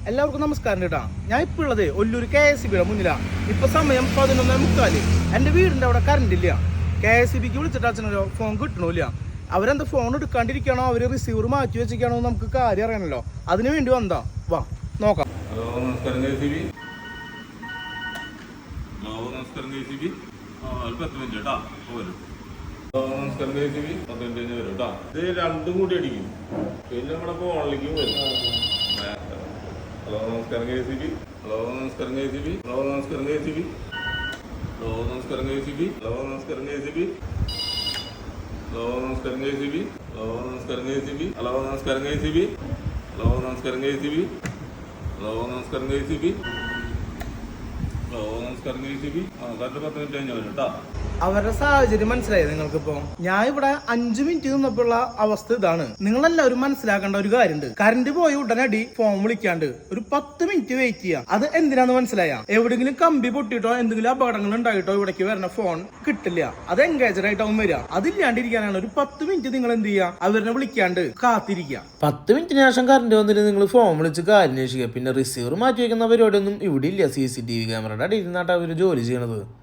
എല്ലാവർക്കും നമസ്കാരം കേട്ടാ. ഞാൻ ഇപ്പോൾ ഉള്ളത് ഒല്ലൂർ KSEB മുന്നിലാണ്. ഇപ്പൊ സമയം 11:45. എൻ്റെ വീടിൻ്റെ അവിടെ കറണ്ട് ഇല്ല. KSEBക്ക് വിളിച്ചിട്ട് അച്ഛനോ ഫോൺ കിട്ടണില്ല. അവരെന്താ ഫോൺ എടുക്കാണ്ടിരിക്കണോ, അവര് റിസീവർ മാറ്റി വെച്ചിരിക്കണോ, നമുക്ക് കാര്യം അറിയണല്ലോ. അതിനു വേണ്ടി വന്നതാ. വാ നോക്കാം. ഹലോ നമസ്കാരം KSEB. നമസ്കാരം KSEB. ഒരു 10 മിനിറ്റ് കേട്ടോ വരും. നമസ്കാരം KSEB. 10 മിനിറ്റ് കഴിഞ്ഞ് വരും കേട്ടോ. ഇത് രണ്ടും കൂടി അടിക്കും, പിന്നെ നമ്മുടെ ഫോണിലേക്കും വരും. ഹലോ നമസ്കാരം KSEB. ഹലോ നമസ്കാരം KSEB. ഹലോ നമസ്കാരം KSEB. ഹലോ നമസ്കാരം KSEB. ഹലോ നമസ്കാരം KSEB. ഹലോ നമസ്കാരം KSEB. ഹലോ നമസ്കാരം KSEB. ഹലോ നമസ്കാരം KSEB. ഹലോ നമസ്കാരം KSEB. ഹലോ നമസ്കാരം KSEB. ഹലോ നമസ്കാരം KSEB. കറക്റ്റ് 10 മിനിറ്റ് കഴിഞ്ഞ് വരും കേട്ടോ. അവരുടെ സാഹചര്യം മനസ്സിലായി നിങ്ങൾക്കിപ്പോ? ഞാൻ ഇവിടെ 5 മിനിറ്റ് നിന്നപ്പോഴുള്ള അവസ്ഥ ഇതാണ്. നിങ്ങളെല്ലാവരും മനസ്സിലാക്കേണ്ട ഒരു കാര്യമുണ്ട്. കറണ്ട് പോയി ഉടനടി ഫോൺ വിളിക്കാണ്ട് ഒരു 10 മിനിറ്റ് വെയിറ്റ് ചെയ്യാം. അത് എന്തിനാന്ന് മനസ്സിലായ? എവിടെങ്കിലും കമ്പി പൊട്ടിയിട്ടോ എന്തെങ്കിലും അപകടങ്ങൾ ഉണ്ടായിട്ടോ ഇവിടേക്ക് വരുന്ന ഫോൺ കിട്ടില്ല. അത് എൻഗേജഡ് ആയിട്ടാവും വരിക. അതില്ലാണ്ടിരിക്കാനാണ് ഒരു 10 മിനിറ്റ് നിങ്ങൾ എന്ത് ചെയ്യുക, അവരെ വിളിക്കാണ്ട് കാത്തിരിക്കുക. 10 മിനിറ്റിന് ശേഷം കറണ്ട് വന്നിട്ട് നിങ്ങൾ ഫോൺ വിളിച്ച് കാര്യം അന്വേഷിക്കുക. പിന്നെ റിസീവർ മാറ്റി വെക്കുന്ന പരിപാടിയൊന്നും ഇവിടെ ഇല്ല. CCTV ക്യാമറയുടെ അടിയിൽ നിന്നാണ് അവർ ജോലി ചെയ്യണത്.